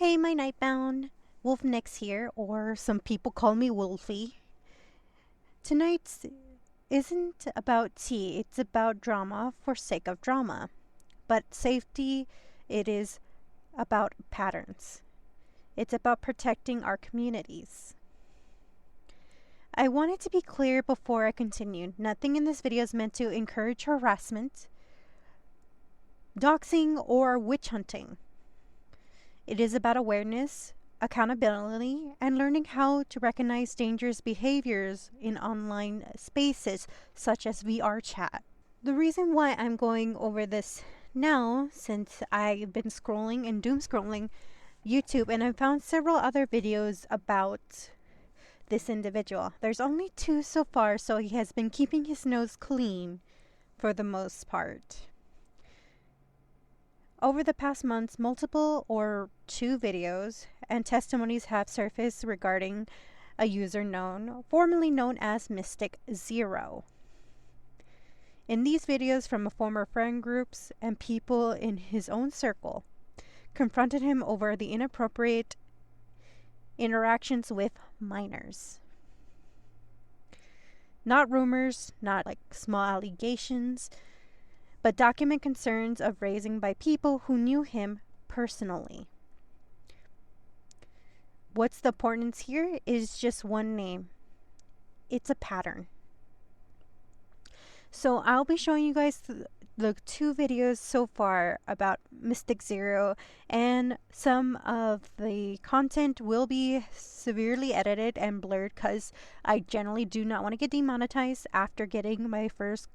Hey, my Nightbound. WolfeNyx here, or some people call me Wolfie. Tonight's isn't about tea, it's about drama for sake of drama. But safety, it is about patterns. It's about protecting our communities. I wanted to be clear before I continue. Nothing in this video is meant to encourage harassment, doxing, or witch hunting. It is about awareness, accountability, and learning how to recognize dangerous behaviors in online spaces such as VRChat. The reason why I'm going over this now, since I've been scrolling and doom scrolling YouTube and I found several other videos about this individual. There's only 2 so far, so he has been keeping his nose clean for the most part. Over the past months, multiple or 2 videos and testimonies have surfaced regarding a user formerly known as MysticZero. In these videos from former friend groups and people in his own circle confronted him over the inappropriate interactions with minors. Not rumors, not like small allegations, but document concerns of raising by people who knew him personally. What's the importance here is just one name. It's a pattern. So I'll be showing you guys the 2 videos so far about MysticZero, and some of the content will be severely edited and blurred because I generally do not want to get demonetized after getting my first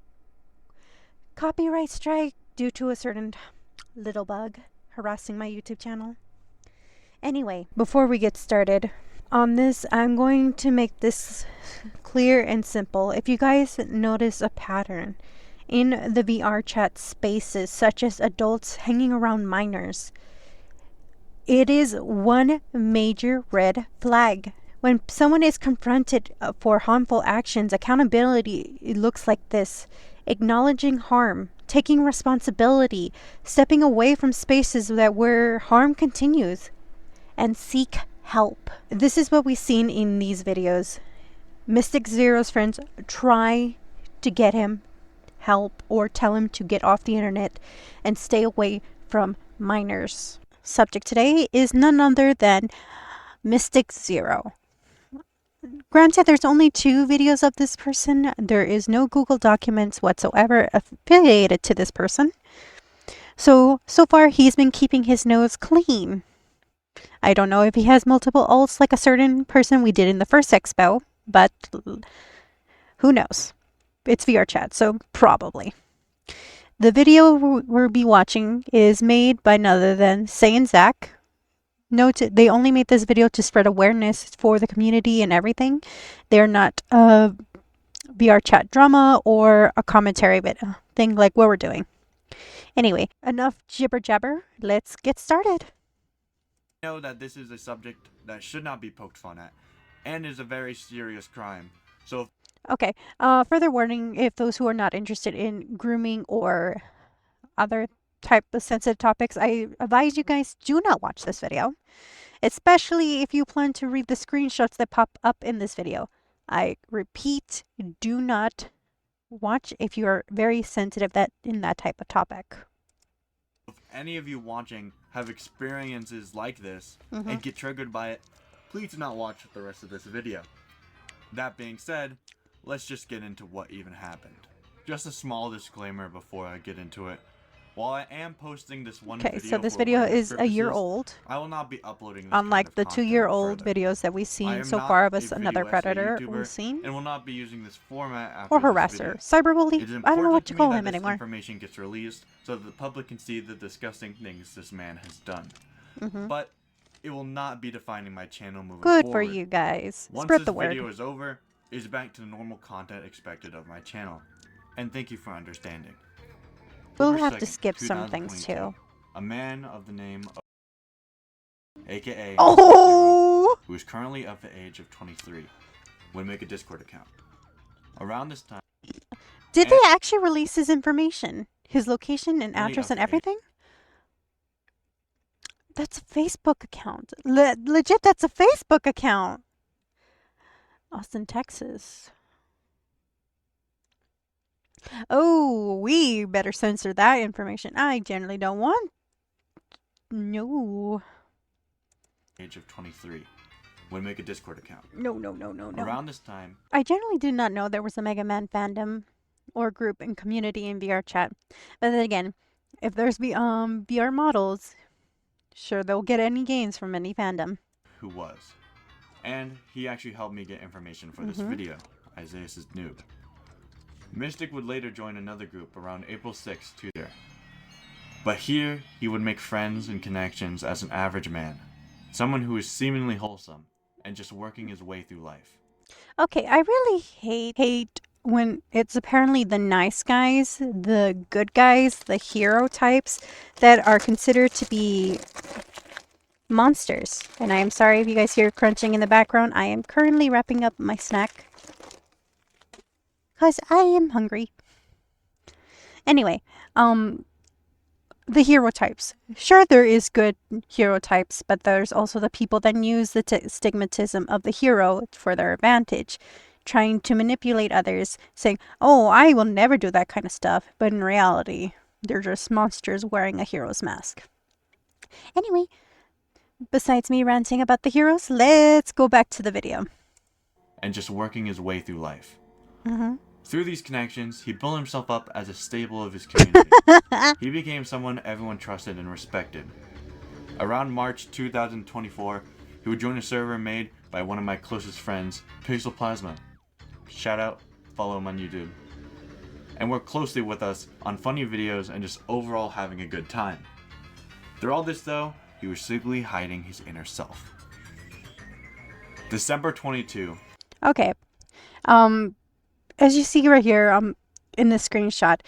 copyright strike due to a certain little bug harassing my YouTube channel. Anyway, before we get started on this, I'm going to make this clear and simple. If you guys notice a pattern in the VRChat spaces, such as adults hanging around minors, it is one major red flag. When someone is confronted for harmful actions, accountability looks like this: acknowledging harm, taking responsibility, stepping away from spaces where harm continues, and seek help. This is what we've seen in these videos. MysticZero's friends try to get him help or tell him to get off the internet and stay away from minors. Subject today is none other than MysticZero. Granted, there's only 2 videos of this person. There is no Google documents whatsoever affiliated to this person. So far he's been keeping his nose clean. I don't know if he has multiple ults like a certain person we did in the first expo, but who knows? It's VRChat, so probably. The video we'll be watching is made by none other than Say and Zach. Note, they only made this video to spread awareness for the community and everything. They're not a VRChat drama or a commentary thing like what we're doing. Anyway, enough jibber jabber. Let's get started. Know that this is a subject that should not be poked fun at and is a very serious crime. So okay, further warning, if those who are not interested in grooming or other type of sensitive topics, I advise you guys do not watch this video, especially if you plan to read the screenshots that pop up in this video. I repeat, do not watch if you are very sensitive in that type of topic. if any of you watching have experiences like this and get triggered by it, please do not watch the rest of this video. That being said, let's just get into what even happened. Just a small disclaimer before I get into it. While I am posting this one video, so this video is a year old. I will not be uploading this unlike kind of the 2-year-old further. videos that we've seen so not far of a us, video another essay predator YouTuber we've seen, and will not be using this format after or this harasser, video. cyberbully. It is I don't know what important to me call that him this anymore. information gets released so that the public can see the disgusting things this man has done. But it will not be defining my channel moving Good forward. for you guys. Once Spread this the word. video is over, it is back to the normal content expected of my channel. And thank you for understanding. We'll October have to 2nd, skip some things 2022, too. A man of the name of aka Oh! who is currently of the age of 23 would make a Discord account. Around this time, Did they actually release his information? His location and Only address of and the age. everything? That's a Facebook account. Legit, that's a Facebook account. Austin, Texas. Oh, we better censor that information. I generally don't want. No. Age of 23 would make a Discord account. No, no, no, no, no. Around this time, I generally did not know there was a Mega Man fandom or group and community in VRChat. But then again, if there's VR models, sure they'll get any gains from any fandom. who was. And he actually helped me get information for this video, Isaiah's noob. Mystic would later join another group around April 6th to there. But here, he would make friends and connections as an average man. Someone who is seemingly wholesome and just working his way through life. Okay, I really hate when it's apparently the nice guys, the good guys, the hero types that are considered to be monsters. And I am sorry if you guys hear crunching in the background. I am currently wrapping up my snack because I am hungry. Anyway, the hero types. Sure, there is good hero types, but there's also the people that use the stigmatism of the hero for their advantage, trying to manipulate others, saying, oh, I will never do that kind of stuff, but in reality, they're just monsters wearing a hero's mask. Anyway, besides me ranting about the heroes, let's go back to the video. And just working his way through life. Through these connections, he built himself up as a staple of his community. He became someone everyone trusted and respected. Around March 2024, he would join a server made by one of my closest friends, Pixel Plasma. Shout out, follow him on YouTube. And work closely with us on funny videos and just overall having a good time. Through all this though, he was secretly hiding his inner self. December 22. Okay. As you see right here, in this screenshot,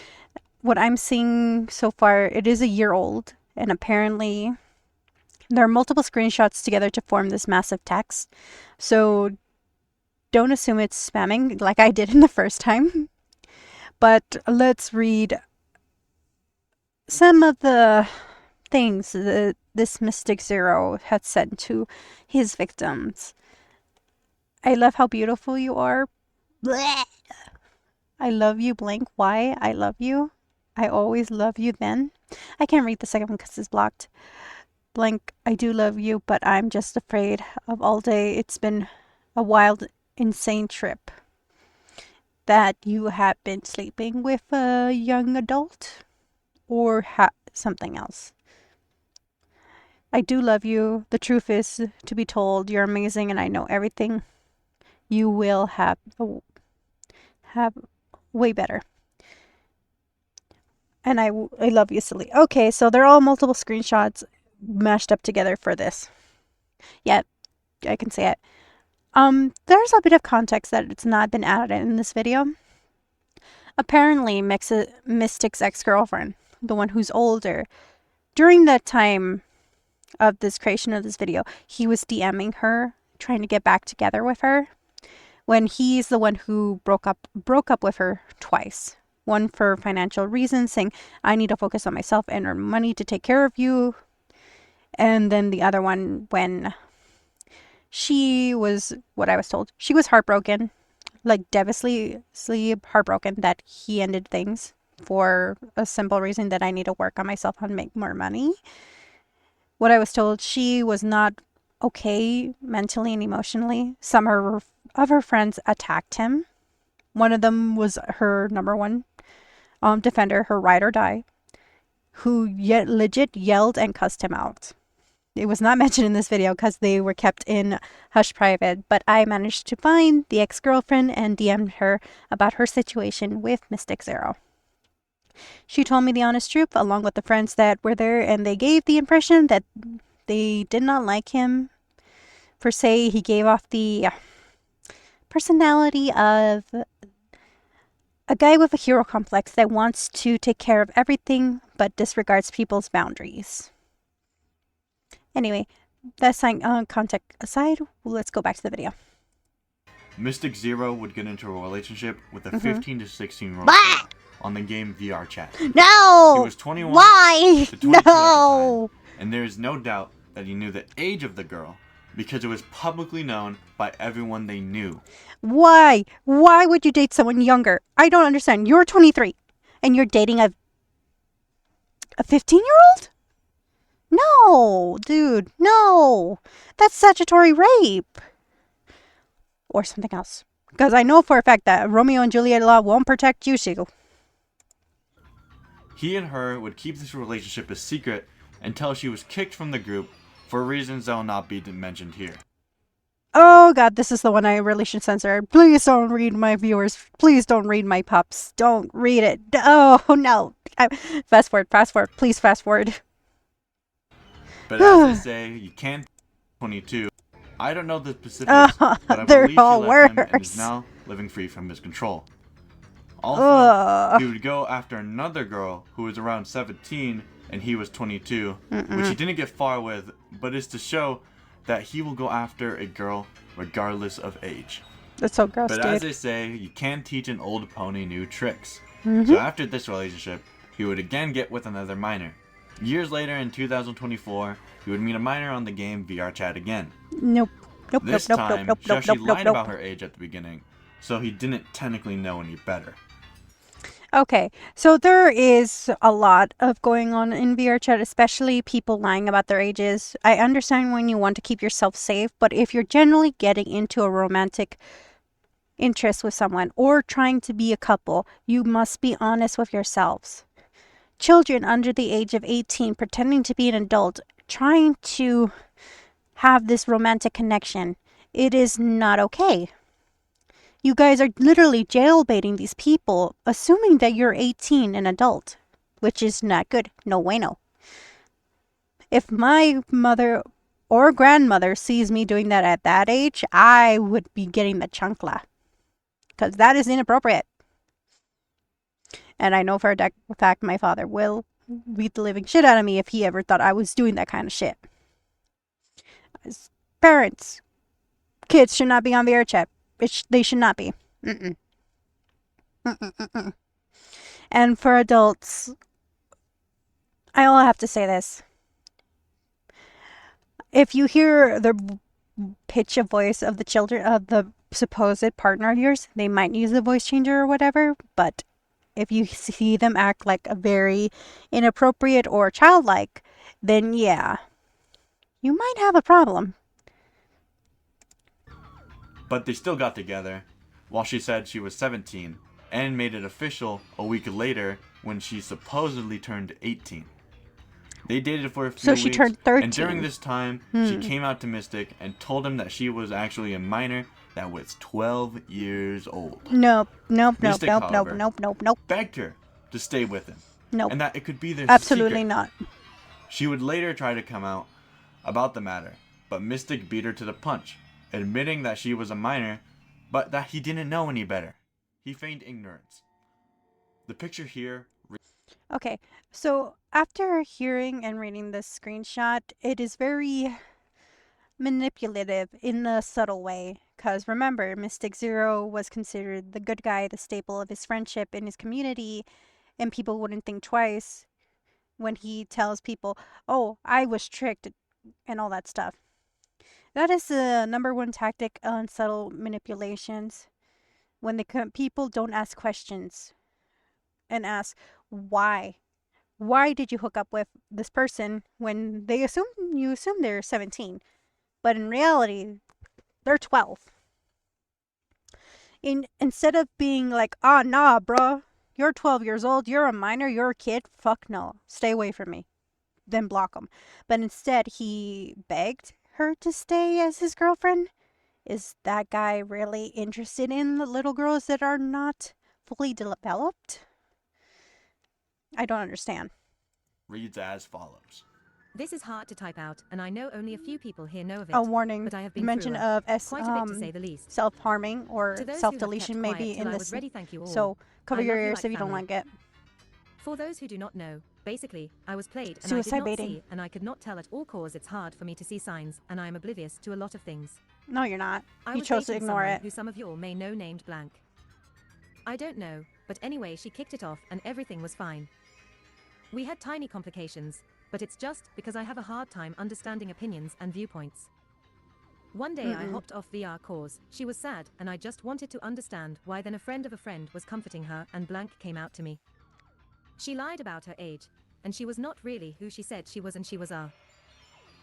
what I'm seeing so far, it is a year old, and apparently there are multiple screenshots together to form this massive text. So don't assume it's spamming like I did in the first time. But let's read some of the things that this MysticZero had said to his victims. I love how beautiful you are. Blech. I love you, blank. Why? I love you. I always love you then. I can't read the second one because it's blocked. Blank, I do love you, but I'm just afraid of all day. It's been a wild, insane trip that you have been sleeping with a young adult or something else. I do love you. The truth is, to be told, you're amazing and I know everything. You will have way better. And I love you, silly. Okay, so they're all multiple screenshots mashed up together for this. Yeah, I can say it. There's a bit of context that it's not been added in this video. Apparently, Mystic's ex-girlfriend, the one who's older, during that time of this creation of this video, he was DMing her, trying to get back together with her, when he's the one who broke up with her twice. One for financial reasons, saying, I need to focus on myself and earn money to take care of you. And then the other one when she was, what I was told, she was heartbroken, like devastatingly heartbroken that he ended things for a simple reason that I need to work on myself and make more money. What I was told, she was not okay mentally and emotionally. Some of her friends attacked him. One of them was her number one defender, her ride or die, who legit yelled and cussed him out. It was not mentioned in this video because they were kept in hush private, but I managed to find the ex-girlfriend and DM'd her about her situation with MysticZero. She told me the honest truth along with the friends that were there, and they gave the impression that they did not like him. Per se, he gave off the personality of a guy with a hero complex that wants to take care of everything but disregards people's boundaries. Anyway, that context aside, let's go back to the video. MysticZero would get into a relationship with a 15 to 16-year-old girl on the game VRChat. No! He was 21 Why? to 22 No! and there is no doubt that he knew the age of the girl because it was publicly known by everyone they knew. Why? Why would you date someone younger? I don't understand. You're 23 and you're dating a 15-year-old? No, dude, no. That's statutory rape. Or something else. Because I know for a fact that Romeo and Juliet law won't protect you, Shigu. He and her would keep this relationship a secret until she was kicked from the group for reasons that will not be mentioned here. Oh god, this is the one I really should censor. Please don't read my viewers. Please don't read my pups. Don't read it. Oh no. Fast forward. Please fast forward. But as they say, you can't 22. I don't know the specifics, but I believe she left him and is now living free from his control. Also, he would go after another girl who was around 17 and he was 22, which he didn't get far with, but is to show that he will go after a girl regardless of age. That's so gross, but dude. As they say, you can't teach an old pony new tricks. So after this relationship, he would again get with another minor. Years later, in 2024, he would meet a minor on the game VRChat again. This time, she actually lied about her age at the beginning, so he didn't technically know any better. Okay, so there is a lot of going on in VRChat, especially people lying about their ages. I understand when you want to keep yourself safe, but if you're generally getting into a romantic interest with someone or trying to be a couple, you must be honest with yourselves. Children under the age of 18 pretending to be an adult, trying to have this romantic connection, it is not okay. You guys are literally jailbaiting these people, assuming that you're 18 and adult, which is not good. No way, no. If my mother or grandmother sees me doing that at that age, I would be getting the chancla, because that is inappropriate. And I know for a fact my father will beat the living shit out of me if he ever thought I was doing that kind of shit. As parents, kids should not be on VRChat. They should not be. And for adults, I will have to say this. If you hear the pitch of voice of the children of the supposed partner of yours, they might use the voice changer or whatever, but if you see them act like a very inappropriate or childlike, then yeah, you might have a problem. But they still got together, while she said she was 17, and made it official a week later when she supposedly turned 18. They dated for a few weeks, so she turned 13. And during this time, she came out to Mystic and told him that she was actually a minor that was 12 years old. Nope. Begged her to stay with him. Nope. And that it could be their Absolutely secret. not. She would later try to come out about the matter, but Mystic beat her to the punch, admitting that she was a minor, but that he didn't know any better. He feigned ignorance. The picture here... Okay, so after hearing and reading this screenshot, it is very manipulative in a subtle way. Because remember, MysticZero was considered the good guy, the staple of his friendship in his community, and people wouldn't think twice when he tells people, oh, I was tricked, and all that stuff. That is the #1 tactic on subtle manipulations. When the people don't ask questions and ask, why? Why did you hook up with this person when you assume they're 17, but in reality, they're 12. Instead of being like, nah, bro, you're 12 years old, you're a minor, you're a kid, fuck no, stay away from me, then block him. But instead, he begged her to stay as his girlfriend. Is that guy really interested in the little girls that are not fully developed? I don't understand. Reads as follows. This is hard to type out, and I know only a few people here know of it. A warning, but I have been mention of quite a bit to say the least. self-harming or self-deletion maybe in this. So cover your ears if you don't like it. For those who do not know, basically, I was played and Suicide I did not baiting. see, and I could not tell at all cause it's hard for me to see signs, and I am oblivious to a lot of things. No, you're not. I You was chose to dating ignore someone it. who some of you all may know named blank. I don't know, but anyway she kicked it off and everything was fine. We had tiny complications, but it's just because I have a hard time understanding opinions and viewpoints. One day I hopped off VR cause, she was sad, and I just wanted to understand why. Then a friend of a friend was comforting her, and blank came out to me. She lied about her age, and she was not really who she said she was, and she was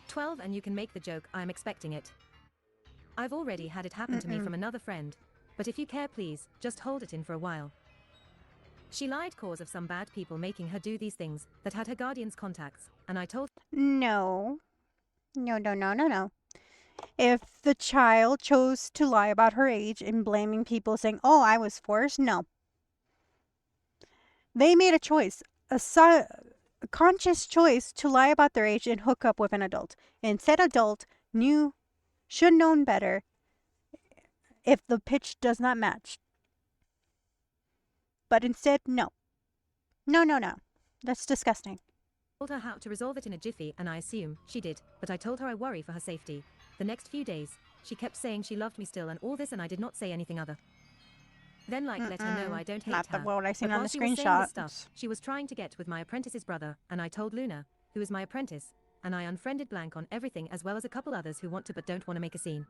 12, and you can make the joke, I'm expecting it. I've already had it happen to me from another friend, but if you care, please, just hold it in for a while. She lied cause of some bad people making her do these things that had her guardian's contacts, and I told No. No, no, no, no, no. If the child chose to lie about her age and blaming people saying, oh, I was forced, no. They made a choice, a conscious choice to lie about their age and hook up with an adult. And said adult should known better if the pitch does not match. But instead, no. No, no, no. That's disgusting. told her how to resolve it in a jiffy, and I assume she did, but I told her I worry for her safety. The next few days, she kept saying she loved me still and all this, and I did not say anything other. Then let her know I don't hate Not her. the what I seen But on while the she was saying this screenshot. stuff, she was trying to get with my apprentice's brother, and I told Luna, who is my apprentice, and I unfriended blank on everything, as well as a couple others who want to but don't want to make a scene.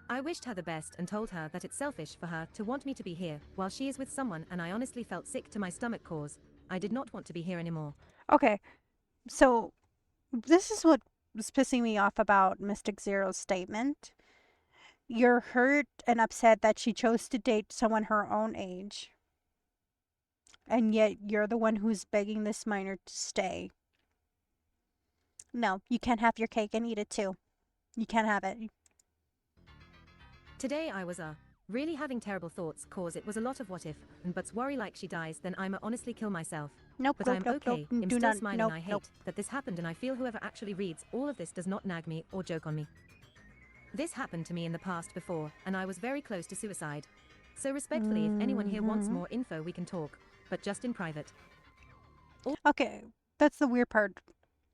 I wished her the best and told her that it's selfish for her to want me to be here while she is with someone, and I honestly felt sick to my stomach cause I did not want to be here anymore. Okay, so this is what was pissing me off about MysticZero's statement. You're hurt and upset that she chose to date someone her own age, and yet you're the one who's begging this minor to stay. No, you can't have your cake and eat it too. You can't have it. Today I was really having terrible thoughts cause it was a lot of what if and buts. Worry like she dies, then I'ma honestly kill myself. Nope, But nope, I'm nope, okay. nope. I'm Do still not, smiling. nope, I hate nope. that this happened, and I feel whoever actually reads all of this does not nag me or joke on me. This happened to me in the past before, and I was very close to suicide. So respectfully, if anyone here wants more info, we can talk, but just in private. Okay, that's the weird part.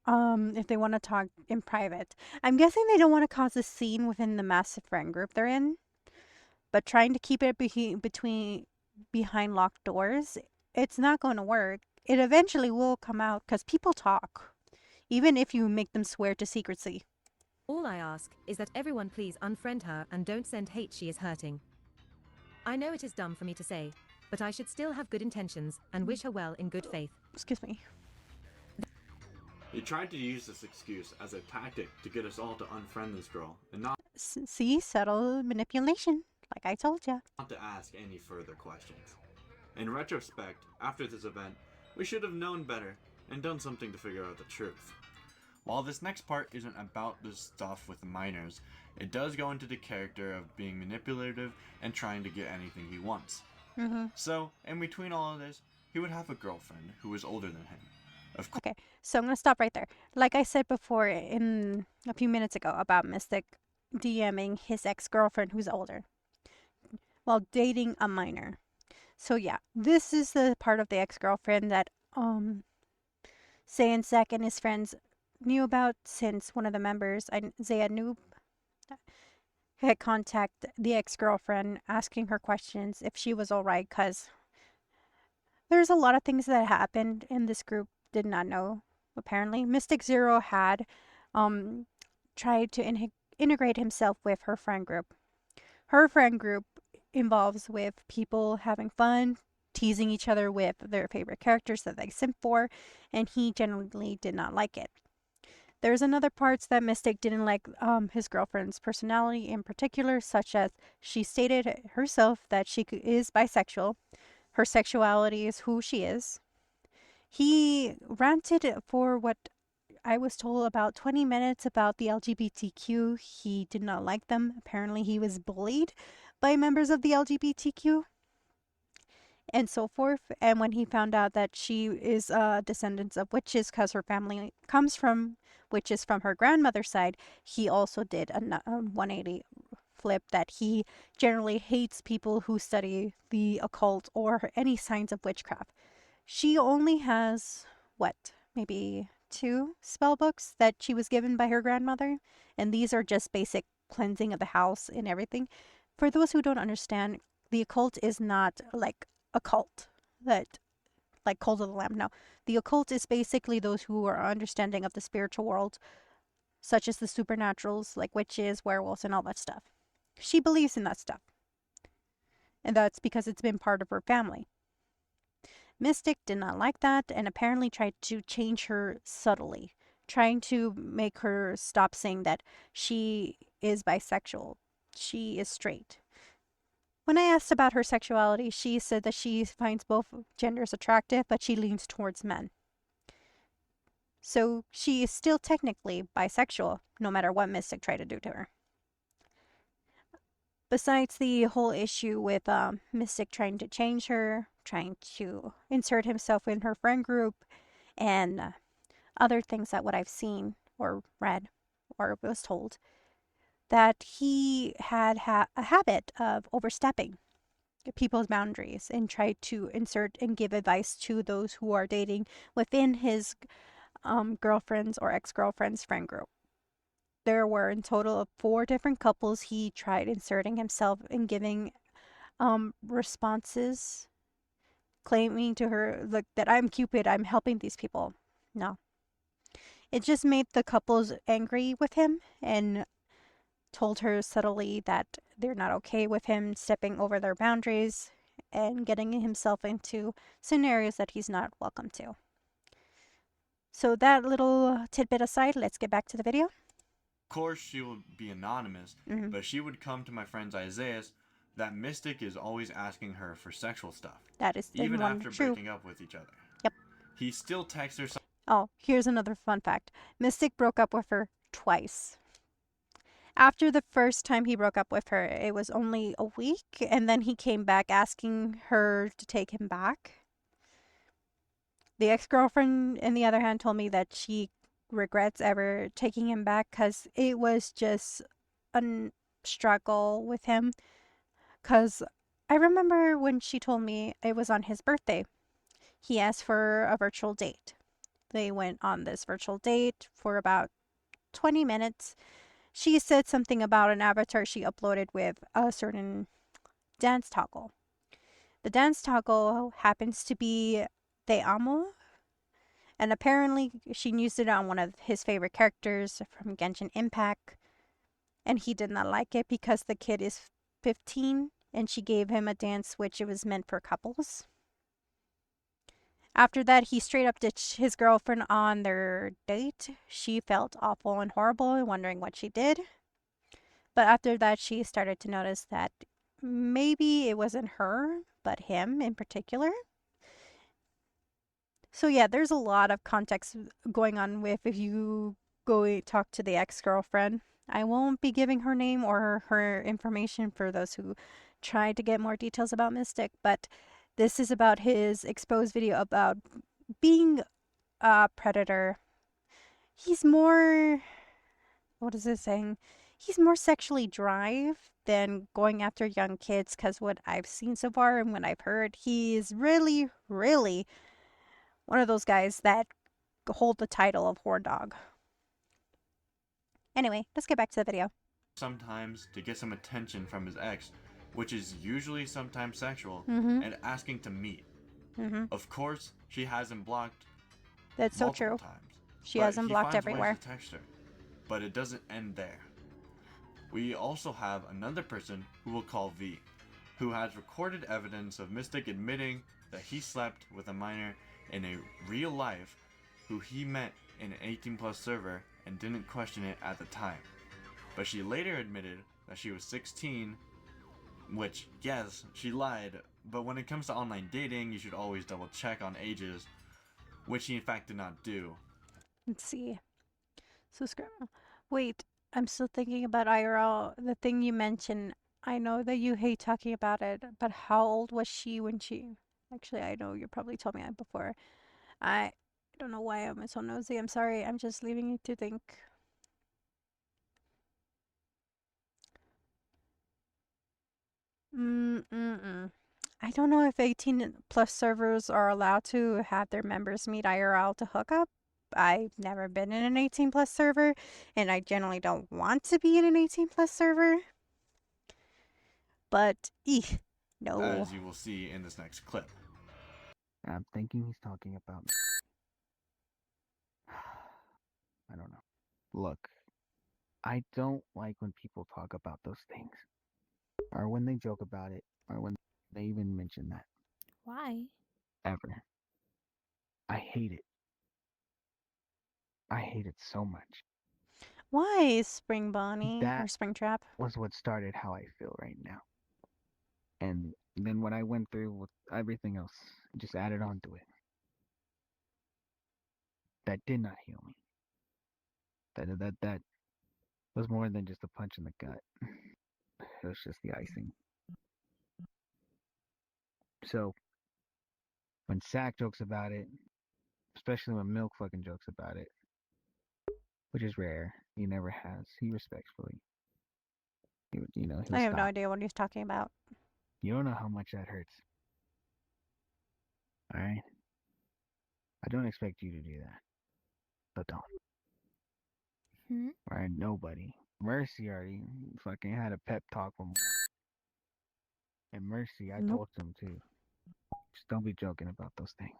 If they want to talk in private. I'm guessing they don't want to cause a scene within the massive friend group they're in, but trying to keep it behind locked doors, it's not going to work. It eventually will come out because people talk, even if you make them swear to secrecy. All I ask is that everyone please unfriend her and don't send hate. She is hurting. I know it is dumb for me to say, but I should still have good intentions and wish her well in good faith. Excuse me. They tried to use this excuse as a tactic to get us all to unfriend this girl and not See, subtle manipulation, like I told ya. to ask any further questions. In retrospect, after this event, we should have known better and done something to figure out the truth. While this next part isn't about the stuff with the minors, it does go into the character of being manipulative and trying to get anything he wants. So, in between all of this, he would have a girlfriend who was older than him. Okay, so I'm going to stop right there. Like I said before in a few minutes ago about Mystic DMing his ex-girlfriend who's older while dating a minor. So yeah, this is the part of the ex-girlfriend that Say and Zach and his friends knew about, since one of the members, Zaya Noob, had contacted the ex-girlfriend asking her questions if she was alright, because there's a lot of things that happened and this group did not know. Apparently, MysticZero had tried to integrate himself with her friend group. Her friend group involves with people having fun, teasing each other with their favorite characters that they simp for, and he generally did not like it. There's another parts that Mystic didn't like his girlfriend's personality in particular, such as she stated herself that she is bisexual. Her sexuality is who she is. He ranted for what I was told about 20 minutes about the LGBTQ. He did not like them. Apparently he was bullied by members of the LGBTQ and so forth. And when he found out that she is descendants of witches because her family comes from witches from her grandmother's side, he also did a 180 flip that he generally hates people who study the occult or any signs of witchcraft. She only has, what, maybe 2 spell books that she was given by her grandmother, and these are just basic cleansing of the house and everything. For those who don't understand, the occult is not like a cult that like cult of the lamb. No, the occult is basically those who are understanding of the spiritual world, such as the supernaturals, like witches, werewolves, and all that stuff. She believes in that stuff, and that's because it's been part of her family. Mystic did not like that and apparently tried to change her subtly, trying to make her stop saying that she is bisexual. She is straight. When I asked about her sexuality, she said that she finds both genders attractive, but she leans towards men. So she is still technically bisexual, no matter what Mystic tried to do to her. Besides the whole issue with Mystic trying to change her, trying to insert himself in her friend group, and other things that what I've seen or read or was told, that he had a habit of overstepping people's boundaries and tried to insert and give advice to those who are dating within his girlfriends or ex-girlfriends friend group. There were in total of 4 different couples he tried inserting himself and giving responses, claiming to her, look, that I'm Cupid, I'm helping these people. No. It just made the couples angry with him and told her subtly that they're not okay with him stepping over their boundaries and getting himself into scenarios that he's not welcome to. So that little tidbit aside, let's get back to the video. Of course, she will be anonymous, but she would come to my friend's Isaiah's that Mystic is always asking her for sexual stuff. That is even after true. breaking up with each other. Yep. He still texts her. Oh, here's another fun fact. Mystic broke up with her twice. After the first time he broke up with her, it was only a week, and then he came back asking her to take him back. The ex-girlfriend, on the other hand, told me that she regrets ever taking him back because it was just a struggle with him. Because I remember when she told me it was on his birthday. He asked for a virtual date. They went on this virtual date for about 20 minutes. She said something about an avatar she uploaded with a certain dance toggle. The dance toggle happens to be Te Amo, and apparently she used it on one of his favorite characters from Genshin Impact, and he did not like it because the kid is 15 and she gave him a dance which it was meant for couples. After that, he straight up ditched his girlfriend on their date. She felt awful and horrible and wondering what she did. But after that, she started to notice that maybe it wasn't her, but him in particular. So yeah, there's a lot of context going on with if you go talk to the ex-girlfriend. I won't be giving her name or her information for those who try to get more details about Mystic, but this is about his exposed video about being a predator. He's more, what is this saying? He's more sexually drive than going after young kids, because what I've seen so far and what I've heard, he's really, really one of those guys that hold the title of horn dog. Anyway, let's get back to the video. Sometimes to get some attention from his ex, which is usually sometimes sexual, and asking to meet. Of course, she has him blocked. That's so true. Times, she has him blocked everywhere. To text her, but it doesn't end there. We also have another person who we'll call V, who has recorded evidence of Mystic admitting that he slept with a minor in a real life who he met in an 18+ server and didn't question it at the time. But she later admitted that she was 16, which, yes, she lied, but when it comes to online dating, you should always double check on ages, which she in fact did not do. Let's see. Subscribe. Wait, I'm still thinking about IRL. The thing you mentioned, I know that you hate talking about it, but how old was she when she... Actually, I know you probably told me that before. I don't know why I'm so nosy. I'm sorry. I'm just leaving you to think. I don't know if 18+ servers are allowed to have their members meet IRL to hook up. I've never been in an 18+ server, and I generally don't want to be in an 18+ server. But, no. As you will see in this next clip. I'm thinking he's talking about. I don't know. Look, I don't like when people talk about those things, or when they joke about it, or when they even mention that. Why? Ever. I hate it. I hate it so much. Why Spring Bonnie or That Springtrap? was what started how I feel right now. And then what I went through with everything else just added on to it. That did not heal me. That was more than just a punch in the gut. It was just the icing. So when Sack jokes about it, especially when Milk fucking jokes about it, which is rare, he never has. He respectfully, he'll I have no stop. idea what he's talking about. You don't know how much that hurts. All right. I don't expect you to do that, but don't. Hmm? All right, nobody. Mercy already fucking had a pep talk with. And Mercy, I Nope. told him too. Just don't be joking about those things.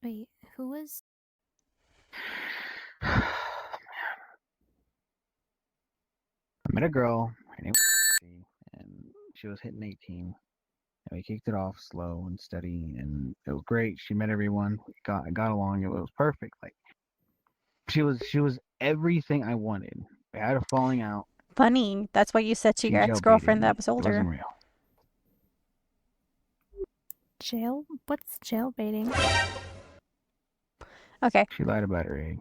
Wait, who was? I met a girl, her name was Mercy, and she was hitting 18. And we kicked it off slow and steady, and it was great. She met everyone. We got along. It was perfect. Like she was everything I wanted. We had a falling out. Funny. That's what you said to She your jailbaited ex-girlfriend me. that was It wasn't older. real. Jail? What's jailbaiting? Okay. She lied about her age.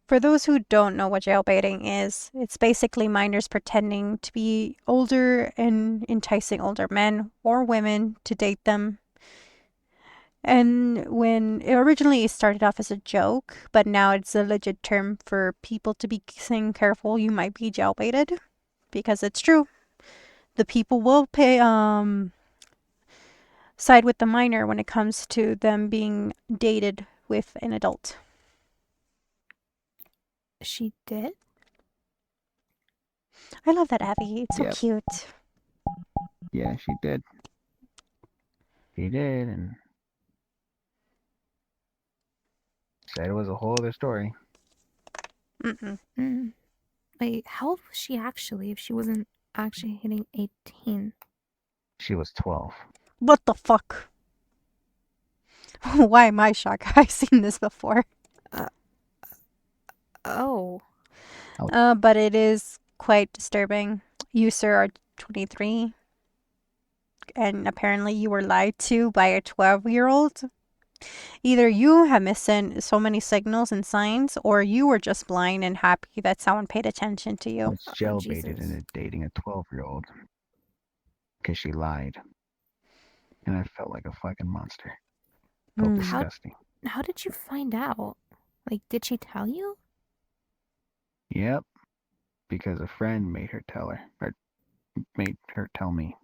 For those who don't know what jailbaiting is, it's basically minors pretending to be older and enticing older men or women to date them. And when it originally started off as a joke, but now it's a legit term for people to be saying careful, you might be jailbaited, because it's true. The people will side with the minor when it comes to them being dated with an adult. She did? I love that, Abby. It's so Yep. cute. Yeah, she did. She did, and said it was a whole other story. Mm-mm. Mm. Wait, how old was she actually if she wasn't actually hitting 18? She was 12. What the fuck? Why am I shocked? I've seen this before. Oh. But it is quite disturbing. You, sir, are 23, and apparently you were lied to by a 12-year-old. Either you have missed so many signals and signs, or you were just blind and happy that someone paid attention to I you. was jailbaited Jesus. into dating a 12-year-old because she lied. And I felt like a fucking monster. Felt Mm. disgusting. How did you find out? Like, did she tell you? Yep. Because a friend made her tell her, or made her tell me.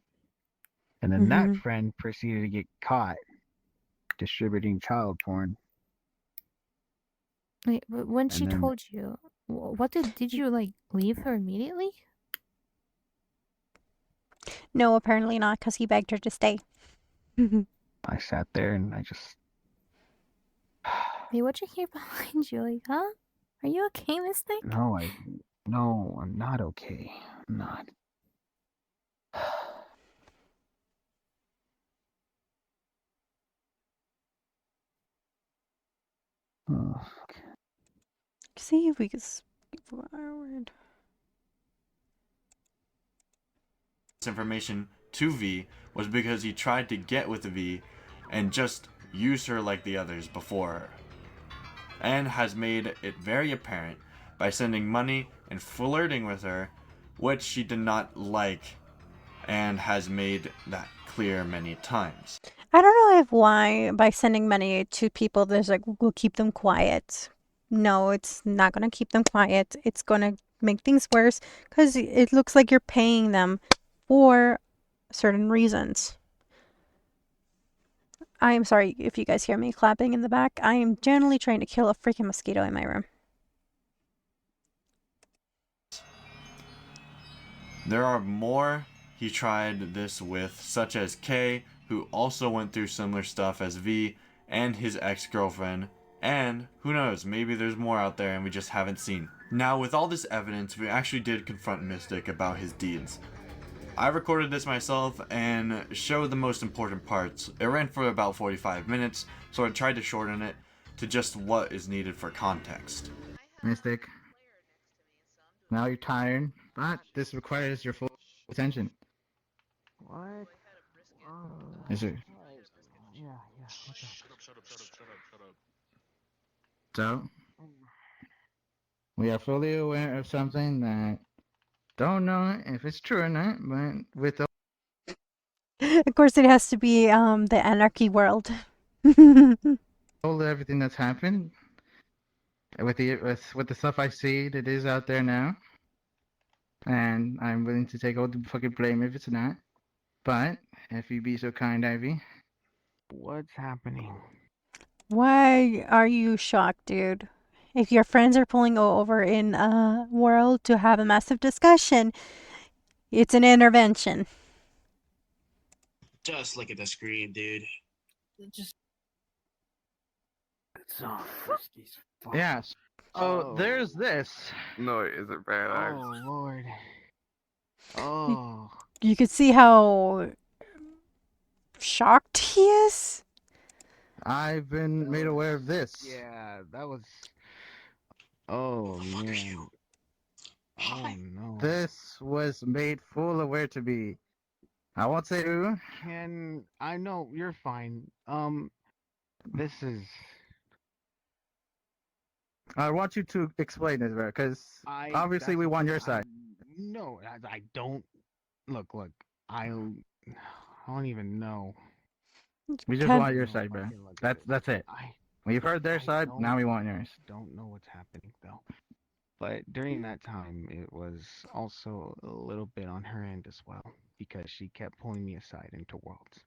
And then that Mhm. friend proceeded to get caught distributing child porn. Wait, when she And then told you, what did you like leave her immediately? No, apparently not, because he begged her to stay. I sat there and I just. Wait, what you hear behind you? Like, huh? Are you okay, Mystic? No, I'm not okay. I'm not. Oh, See if we can skip forward. This information to V was because he tried to get with V and just use her like the others before her, and has made it very apparent by sending money and flirting with her, which she did not like, and has made that clear many times. I don't know if why by sending money to people, there's like, we'll keep them quiet. No, it's not going to keep them quiet. It's going to make things worse because it looks like you're paying them for certain reasons. I am sorry if you guys hear me clapping in the back. I am generally trying to kill a freaking mosquito in my room. There are more he tried this with, such as Kay, who also went through similar stuff as V and his ex-girlfriend, and who knows, maybe there's more out there and we just haven't seen. Now, with all this evidence, we actually did confront Mystic about his deeds. I recorded this myself and showed the most important parts. It ran for about 45 minutes, so I tried to shorten it to just what is needed for context. Mystic, now you're tired, but this requires your full attention. What? Oh. Is it? Yeah. Shut up. So, we are fully aware of something that don't know if it's true or not, but with Of course, it has to be the anarchy world. all everything that's happened, with the stuff I see that is out there now, and I'm willing to take all the fucking blame if it's not. But if you be so kind, Ivy. What's happening? Why are you shocked, dude? If your friends are pulling over in a world to have a massive discussion, it's an intervention. Just look at the screen, dude. Just. It's all frisky as fuck. Yes. So there's this. No, is it bad? Oh Lord. Oh. You could see how shocked he is. I've been made aware of this. Yeah, that was. Oh man. Oh no. This was made full aware to be. I won't say who. I know you're fine. This is. I want you to explain this, because obviously we want your side. No, I don't. Look. I don't even know. We just want your side, bro. That's it. We've heard their side. Now we want yours. Don't know what's happening though. But during that time, it was also a little bit on her end as well, because she kept pulling me aside into worlds.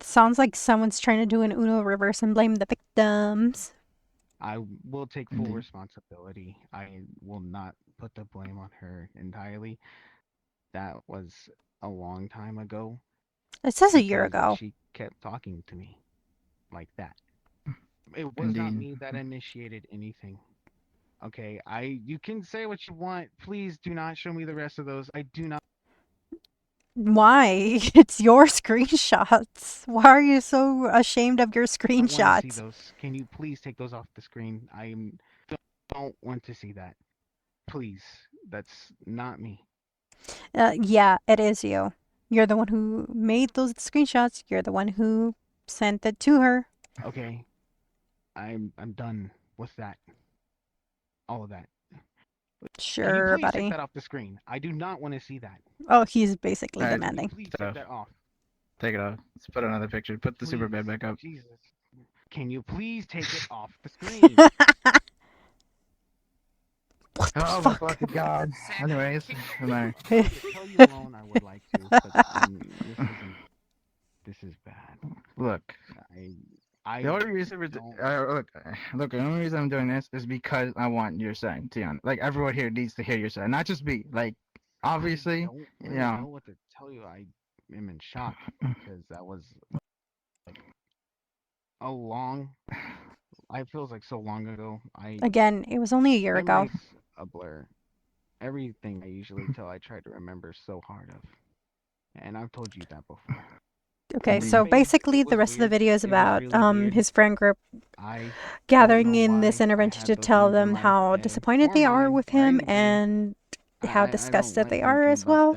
Sounds like someone's trying to do an Uno reverse and blame the victims. I will take full responsibility. I will not put the blame on her entirely. That was a long time ago. It says a year ago. She kept talking to me like that. It was not me that initiated anything. Okay, you can say what you want. Please do not show me the rest of those. I do not. Why? It's your screenshots. Why are you so ashamed of your screenshots? I want to see those. Can you please take those off the screen? I don't want to see that. Please. That's not me. Yeah, it is you. You're the one who made those screenshots. You're the one who sent it to her. Okay. I'm done with that. All of that. Sure, Can you please buddy. take that off the screen? I do not want to see that. Oh, he's basically demanding. Please take that off. Take it off. Let's put another picture. Put the super bed back up. Jesus. Can you please take it off the screen? What the Oh fuck? my fucking god. Anyways, To tell you alone, I would like to, but this is bad. Look. The only reason look, the only reason I'm doing this is because I want your side, to be honest. Like, everyone here needs to hear your side, not just me. Like, obviously, I don't really know what to tell you. I am in shock because that was like a long. It feels like so long ago. Again, it was only a year ago. Memory's a blur. Everything I usually tell, I try to remember so hard of, and I've told you that before. Okay, so basically the rest of the video is about his friend group gathering in this intervention to tell them how disappointed they are with him and how disgusted they are as well.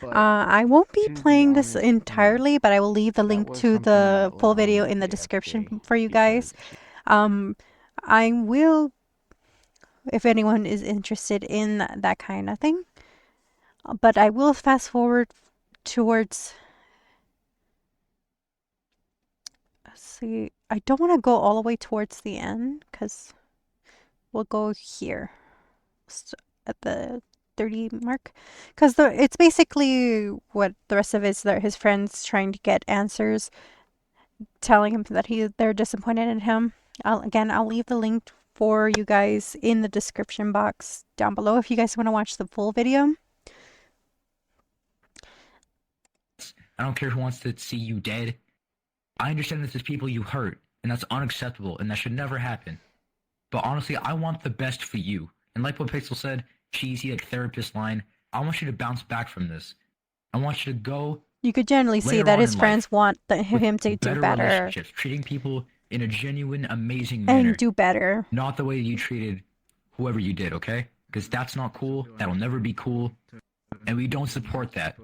I won't be playing this entirely, but I will leave the link to the full video in the description for you guys. I will, if anyone is interested in that kind of thing, but I will fast forward towards... See, I don't want to go all the way towards the end because we'll go here at the 30 mark, because it's basically what the rest of it is, that his friends trying to get answers, telling him that they're disappointed in him. I'll leave the link for you guys in the description box down below if you guys want to watch the full video. I don't care who wants to see you dead. I understand that there's people you hurt, and that's unacceptable, and that should never happen. But honestly, I want the best for you. And like what Pixel said, cheesy, like therapist line, I want you to bounce back from this. I want you to go. You could generally see that his friends want him to do better. Relationships, treating people in a genuine, amazing manner. And do better. Not the way you treated whoever you did, okay? Because that's not cool. That'll never be cool. And we don't support that.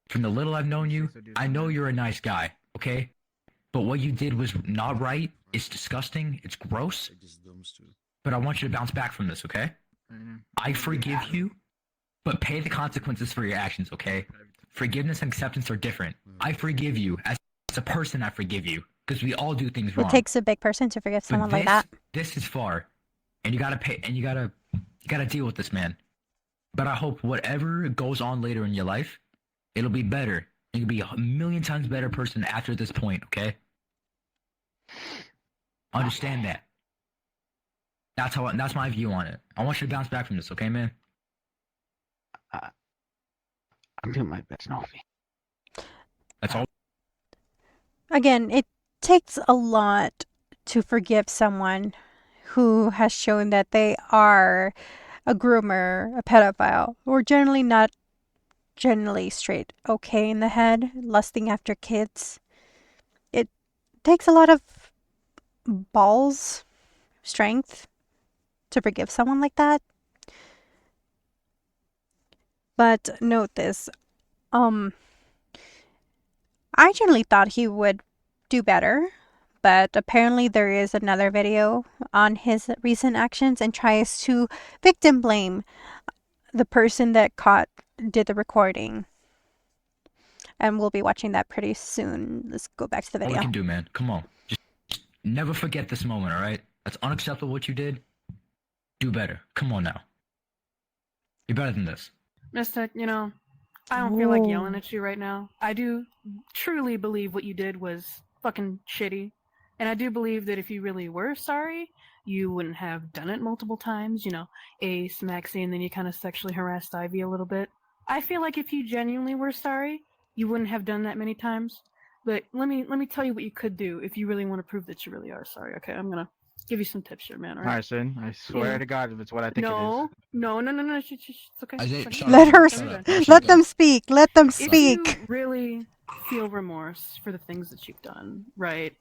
From the little I've known you, I know you're a nice guy, okay? But what you did was not right. It's disgusting. It's gross. But I want you to bounce back from this, okay? I forgive you, but pay the consequences for your actions, okay? Forgiveness and acceptance are different. I forgive you. As a person, I forgive you. Because we all do things wrong. It takes a big person to forgive someone like that. This is far. And you gotta pay, and you gotta deal with this, man. But I hope whatever goes on later in your life, it'll be better. You'll be a million times better person after this point, okay? Understand that. That's my view on it. I want you to bounce back from this, okay, man? I'm doing my best, Novi. That's all. Again, it takes a lot to forgive someone who has shown that they are a groomer, a pedophile, or generally not generally straight, okay in the head, lusting after kids. It takes a lot of balls, strength to forgive someone like that. But note this, I generally thought he would do better, but apparently there is another video on his recent actions and tries to victim blame the person that did the recording. And we'll be watching that pretty soon. Let's go back to the video. All we can do, man. Come on. Just never forget this moment, alright? That's unacceptable what you did. Do better. Come on now. You're better than this. Mystic, you know, I don't feel like yelling at you right now. I do truly believe what you did was fucking shitty. And I do believe that if you really were sorry, you wouldn't have done it multiple times. You know, Ace, Maxie, and then you kind of sexually harassed Ivy a little bit. I feel like if you genuinely were sorry, you wouldn't have done that many times. But let me tell you what you could do if you really want to prove that you really are sorry. Okay, I'm gonna give you some tips here, man. All right, Marcin, I swear to God, if it's what I think it is. No. It's okay. Let them speak. Let them speak. If you really feel remorse for the things that you've done, right?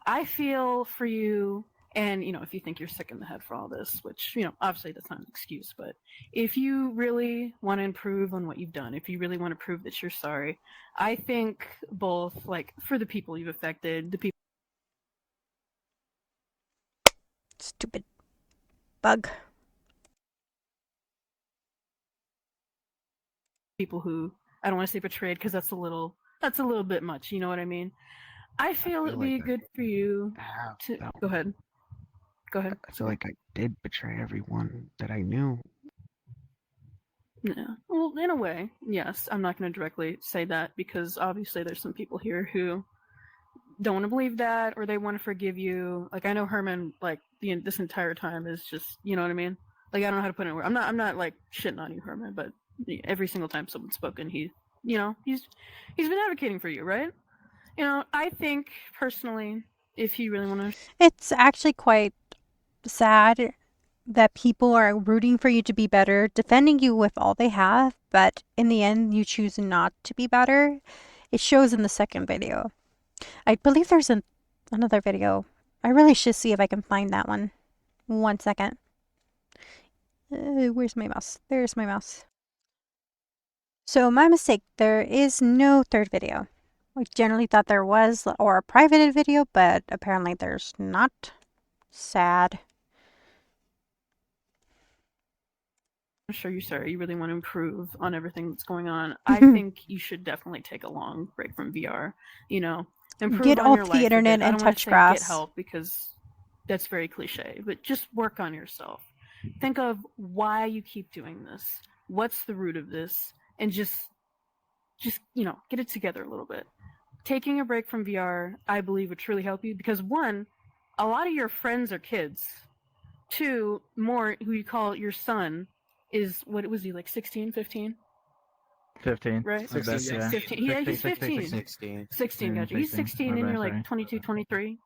I feel for you, and, you know, if you think you're sick in the head for all this, which, you know, obviously that's not an excuse, but if you really want to improve on what you've done, if you really want to prove that you're sorry, I think both, like, for the people you've affected, the Stupid bug. People who, I don't want to say betrayed, because that's a little bit much, you know what I mean? I feel it'd be good for you to... Go ahead. I feel like I did betray everyone that I knew. Yeah. Well, in a way, yes. I'm not going to directly say that, because obviously there's some people here who don't want to believe that, or they want to forgive you. Like, I know Herman, like, this entire time is just, you know what I mean? Like, I don't know how to put it in words. I'm not like shitting on you, Herman, but every single time someone's spoken, he's been advocating for you, right? You know, I think, personally, if you really want to... It's actually quite sad that people are rooting for you to be better, defending you with all they have, but in the end, you choose not to be better. It shows in the second video. I believe there's another video. I really should see if I can find that one. 1 second. Where's my mouse? There's my mouse. So, my mistake. There is no third video. I generally thought there was, or a private video, but apparently there's not. Sad. I'm sure you're sorry. You really want to improve on everything that's going on. I think you should definitely take a long break from VR. You know, get off the internet and touch grass. Get help, because that's very cliche. But just work on yourself. Think of why you keep doing this. What's the root of this? And just you know, get it together a little bit. Taking a break from VR, I believe, would truly help you, because 1, a lot of your friends are kids. 2, more who you call your son is, what was he, like 16, 15? 15. right? 16, yeah. 15. Yeah, he's 15. 16. 16, Yeah, gotcha. He's 16. 16 My and bad, you're like sorry. 22, 23.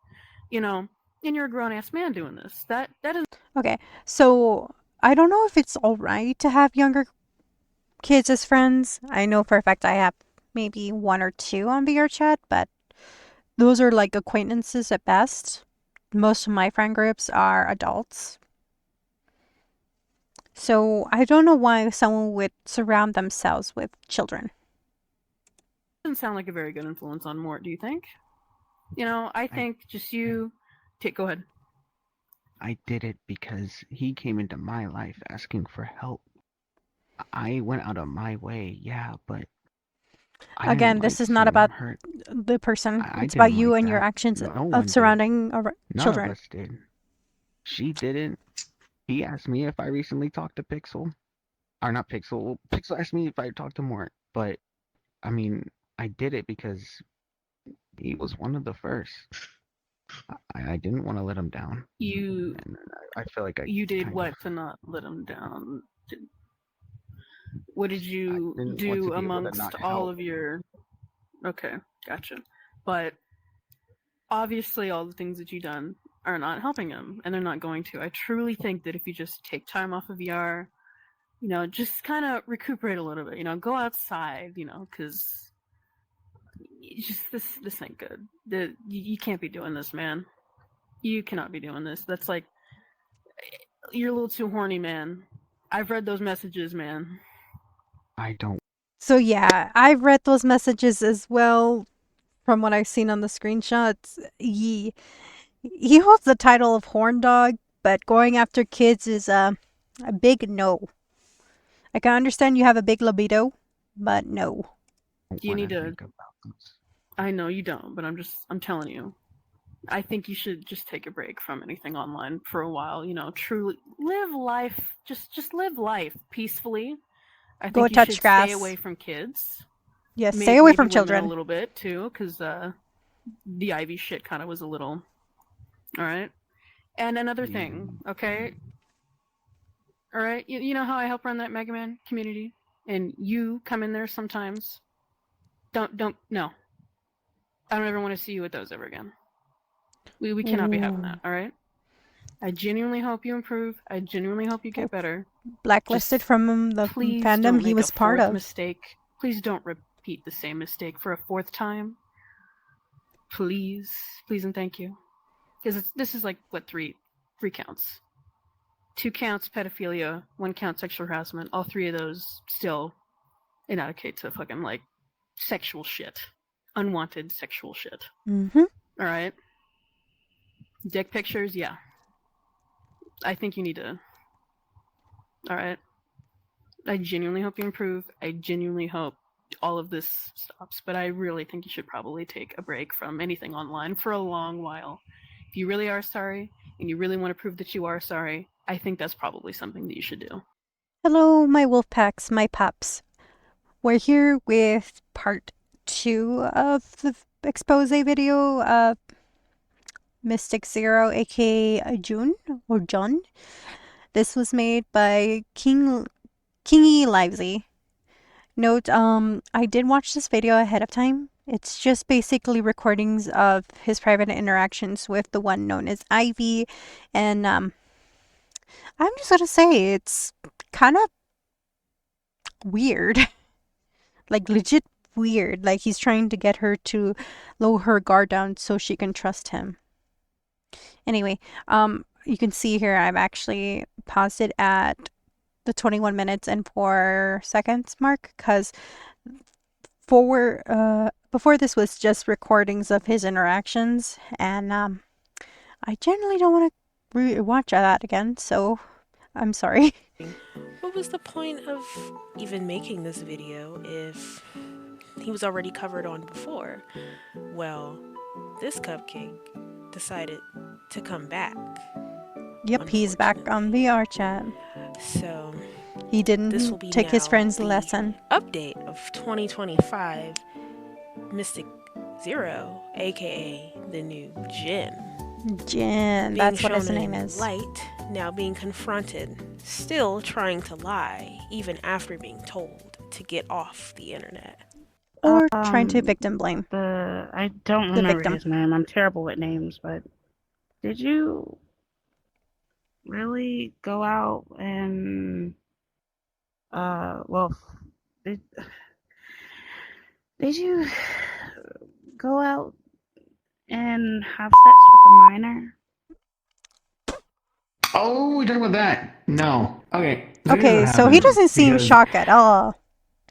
You know, and you're a grown ass man doing this. That is Okay, so I don't know if it's all right to have younger kids as friends. I know for a fact I have maybe one or two on VRChat, but those are like acquaintances at best. Most of my friend groups are adults. So I don't know why someone would surround themselves with children. doesn't sound like a very good influence on Mort, do you think? You know, I think just you take go ahead. I did it because he came into my life asking for help. I went out of my way, yeah, but I Again, didn't this like is not seeing about him hurt. the person. I It's about didn't you like and your that. actions No one of did. surrounding None children. of us did. She didn't. He asked me if I recently talked to Pixel. Or not Pixel. Pixel asked me if I talked to Mort. But, I mean, I did it because he was one of the first. I didn't want to let him down. You And I feel like you did kind what of, to not let him down? What did you didn't want to do be able to amongst not all help. of your? Okay, gotcha. But obviously, all the things that you done are not helping him, and they're not going to. I truly think that if you just take time off of VR, you know, just kind of recuperate a little bit. You know, go outside. You know, because just this ain't good. You can't be doing this, man. You cannot be doing this. That's like you're a little too horny, man. I've read those messages, man. I don't. So yeah, I've read those messages as well from what I've seen on the screenshots. He holds the title of horn dog, but going after kids is a big no. I can understand you have a big libido, but no. You need to. Think about this. I know you don't, but I'm telling you. I think you should just take a break from anything online for a while. You know, truly live life. Just live life peacefully. I Go think you touch should grass. stay away from kids. Yes, stay away from maybe women children. a little bit too, because the Ivy shit kind of was a little. All right, and another thing, okay. All right, you know how I help run that Mega Man community, and you come in there sometimes. Don't no. I don't ever want to see you with those ever again. We cannot be having that, all right? I genuinely hope you improve. I genuinely hope you get better. Blacklisted Just from the please fandom don't he make was a part fourth of. mistake. Please don't repeat the same mistake for a fourth time. Please, please, and thank you. Because this is like what three counts. 2 counts pedophilia, 1 count sexual harassment. All 3 of those still inadequate to fucking like sexual shit, unwanted sexual shit. Mm-hmm. All right. Dick pictures, yeah. I think you need to. All right. I genuinely hope you improve. I genuinely hope all of this stops. But I really think you should probably take a break from anything online for a long while. If you really are sorry and you really want to prove that you are sorry, I think that's probably something that you should do. Hello, my wolf packs, my pups. We're here with part 2 of the expose video of MysticZero, aka June or John. This was made by Kingy Livesy. Note, I did watch this video ahead of time. It's just basically recordings of his private interactions with the one known as Ivy, and I'm just gonna say it's kind of weird. Like legit weird. Like he's trying to get her to lower her guard down so she can trust him. Anyway, you can see here I've actually paused it at the 21 minutes and 4 seconds mark because before this was just recordings of his interactions, and I generally don't want to watch that again, so I'm sorry. What was the point of even making this video if he was already covered on before? Well, this cupcake decided to come back. Yep, he's back on VRChat. So he didn't take his friend's lesson. Update of 2025 MysticZero, aka the new Jin. Jin, that's what his name is. Light, now being confronted, still trying to lie, even after being told. to get off the internet. Or trying to victim blame. I don't The remember victim. his name. I'm terrible with names, but did you really go out and did you go out and have sex with a minor? Oh, we're talking about that. No. Okay. Okay, so he doesn't seem shocked at all.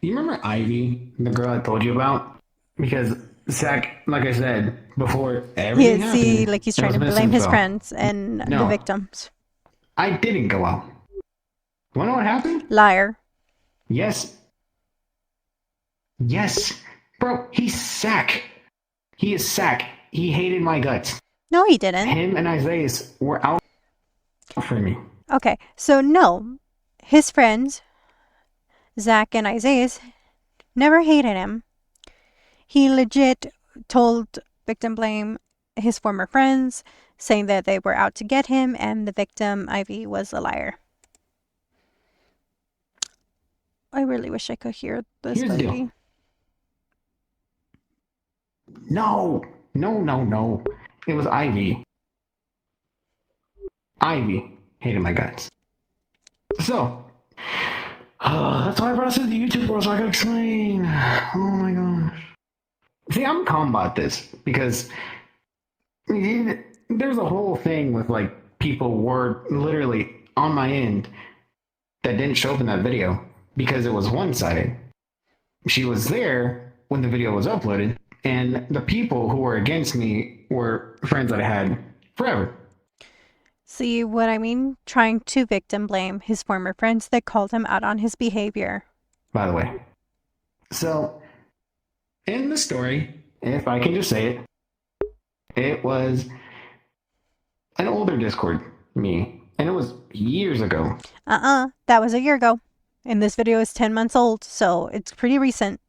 You remember Ivy, the girl I told you about? Because Zach, like I said before, everything happened. See, like he's trying to blame his friends and the No. victims. I didn't go out. You wanna know what happened? Liar. Yes. Yes. Bro, he's Zach. He is Zach. He hated my guts. No, he didn't. Him and Isaiah were out for me. Okay, so no, his friends, Zach and Isaiah, never hated him. He legit told victim blame his former friends, saying that they were out to get him, and the victim, Ivy, was a liar. I really wish I could hear this Here's the lady. deal. No. It was Ivy. Ivy hated my guts. So, that's why I brought us into the YouTube world, so I gotta explain. Oh my gosh. See, I'm calm about this because there's a whole thing with like people were literally on my end that didn't show up in that video because it was one-sided. She was there when the video was uploaded, and the people who were against me were friends that I had forever. See what I mean? Trying to victim blame his former friends that called him out on his behavior. By the way. So, in the story, if I can just say it, it was an older Discord me, and it was years ago. That was a year ago. And this video is 10 months old, so it's pretty recent.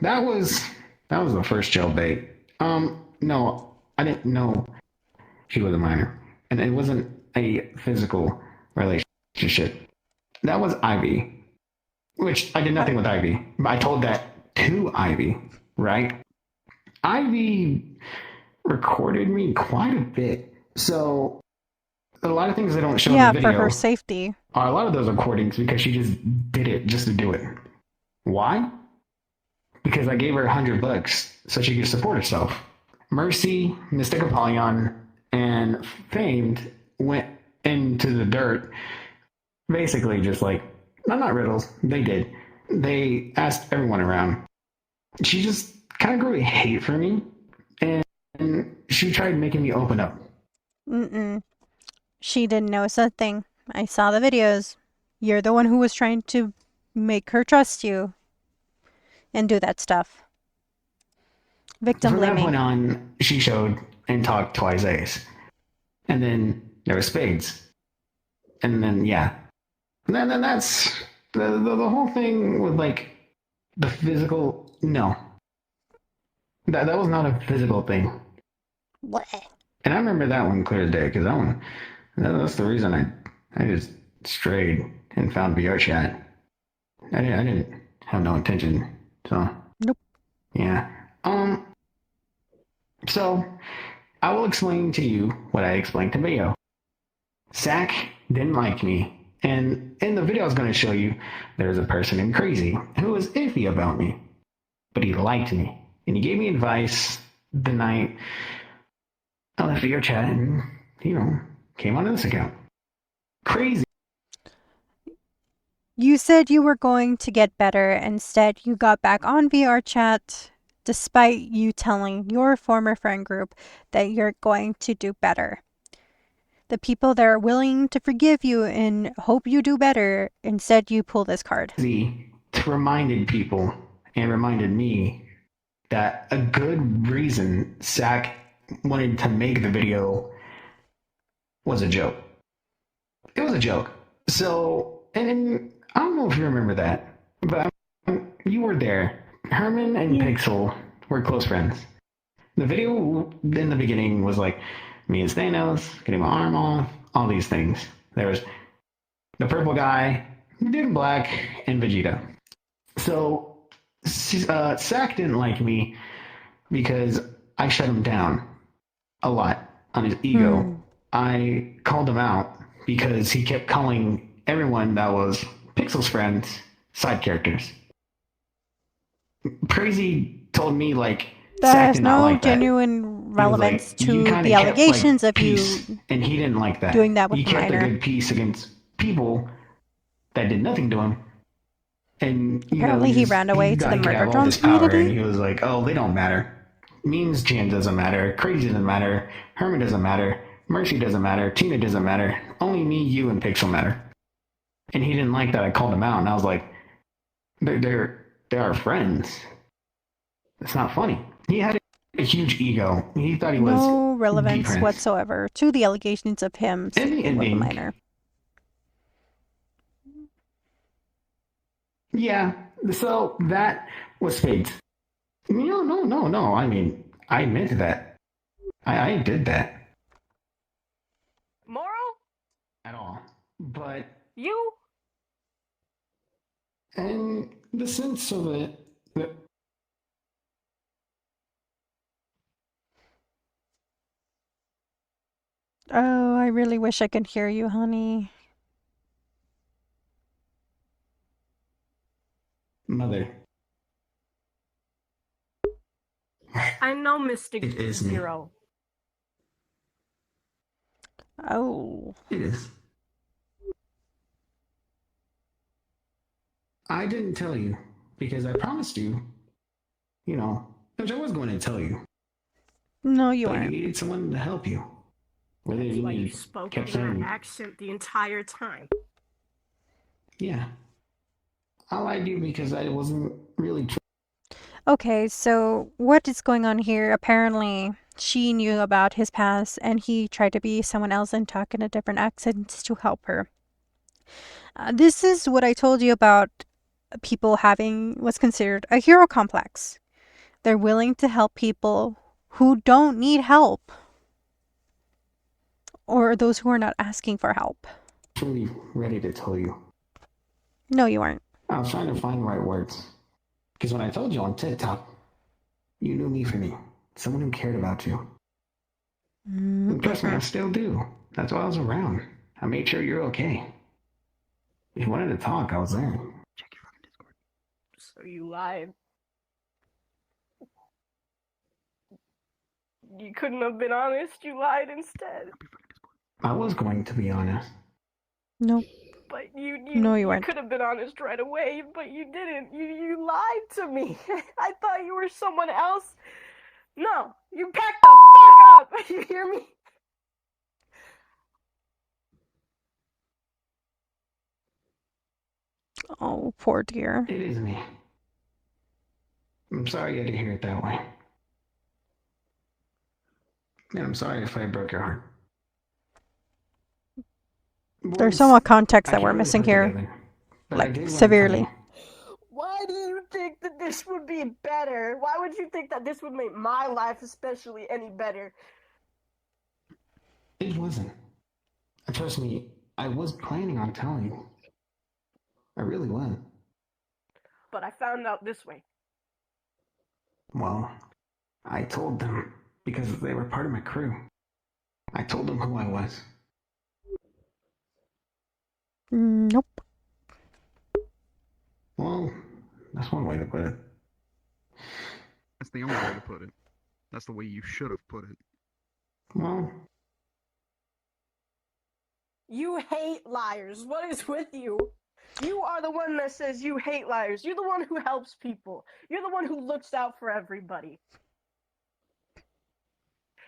That was the first jailbait. No, I didn't know she was a minor. And it wasn't a physical relationship. That was Ivy. Which I did nothing with Ivy. I told that to Ivy, right? Ivy recorded me quite a bit. So a lot of things they don't show in the video. Yeah, for her safety. Are a lot of those recordings because she just did it just to do it. Why? Because I gave her $100 so she could support herself. Mercy, Mystic Apollyon, and Famed went into the dirt. Basically just like, not riddles, they did. They asked everyone around. She just kind of grew a hate for me, and she tried making me open up. She didn't know something. I saw the videos. You're the one who was trying to make her trust you and do that stuff. Victim blaming. From that point on, she showed and talked to Isaiah. And then there was Spades. And then, yeah. And then that's the whole thing with, like, the physical... No. That was not a physical thing. What? And I remember that one clear as day, because that one... That's the reason I just strayed and found VRChat. I didn't have no intention, so... Nope. Yeah. So, I will explain to you what I explained to Mayo. Zach didn't like me, and in the video I was going to show you, there's a person named Crazy who was iffy about me, but he liked me, and he gave me advice the night I left VRChat and, came onto this account. Crazy. You said you were going to get better. Instead, you got back on VRChat despite you telling your former friend group that you're going to do better. The people that are willing to forgive you and hope you do better, instead you pull this card. Reminded people and reminded me that a good reason Zach wanted to make the video was a joke. It was a joke. So, and I don't know if you remember that, but you were there. Herman and Pixel were close friends. The video in the beginning was like me and Thanos getting my arm off, all these things. There was the purple guy, Dude in Black, and Vegeta. So, Sack didn't like me because I shut him down a lot on his ego. I called him out because he kept calling everyone that was Pixel's friends side characters. Crazy told me like That Sack has did not no like that. genuine relevance Like, you to kinda the kept, allegations like, of peace, you and he didn't like that. doing that with He a kept a minor. good peace against people that did nothing to him. And Apparently he ran away to the he could have all Murdertrons this power, and community. he was like, "Oh, they don't matter. Means Jan doesn't matter. Crazy doesn't matter. Herman doesn't matter. Mercy doesn't matter. Tina doesn't matter. Only me, you, and Pixel matter." And he didn't like that. I called him out, and I was like, "They're our friends. It's not funny." He had a huge ego. He thought he was No relevance different. whatsoever to the allegations of him sleeping with a minor. Yeah, so that was fate. No. I mean, I admit to that. I did that. Moral? At all. But You? in the sense of it, Oh, I really wish I could hear you, honey. Mother. I know Mystic It is me. Zero. Oh. It is. I didn't tell you because I promised you, which I was going to tell you. No, you But aren't. You needed someone to help you. Whether That's why you needed, spoke kept in saying, that accent the entire time. yeah. I lied to you because I wasn't really Okay, so what is going on here? Apparently, she knew about his past and he tried to be someone else and talk in a different accent to help her. This is what I told you about people having what's considered a hero complex. They're willing to help people who don't need help or those who are not asking for help. truly ready to tell you. No, you aren't. I was trying to find the right words. Because when I told you on TikTok, you knew me for me. Someone who cared about you. And trust me, I still do. That's why I was around. I made sure you're okay. If you wanted to talk, I was there. Check your fucking Discord. So you lied. You couldn't have been honest. You lied instead. I was going to be honest. No. But you weren't. could have been honest right away, but you didn't. You lied to me. I thought you were someone else. No, you packed the fuck up. You hear me? Oh, poor dear. It is me. I'm sorry you had to hear it that way. And I'm sorry if I broke your heart. There's so much context that we're missing here. Like, severely. Why do you think that this would be better? Why would you think that this would make my life especially any better? It wasn't. Trust me, I was planning on telling you. I really was. But I found out this way. Well, I told them because they were part of my crew. I told them who I was. Nope. Well, that's one way to put it. That's the only way to put it. That's the way you should have put it. Well, you hate liars. What is with you? You are the one that says you hate liars. You're the one who helps people. You're the one who looks out for everybody.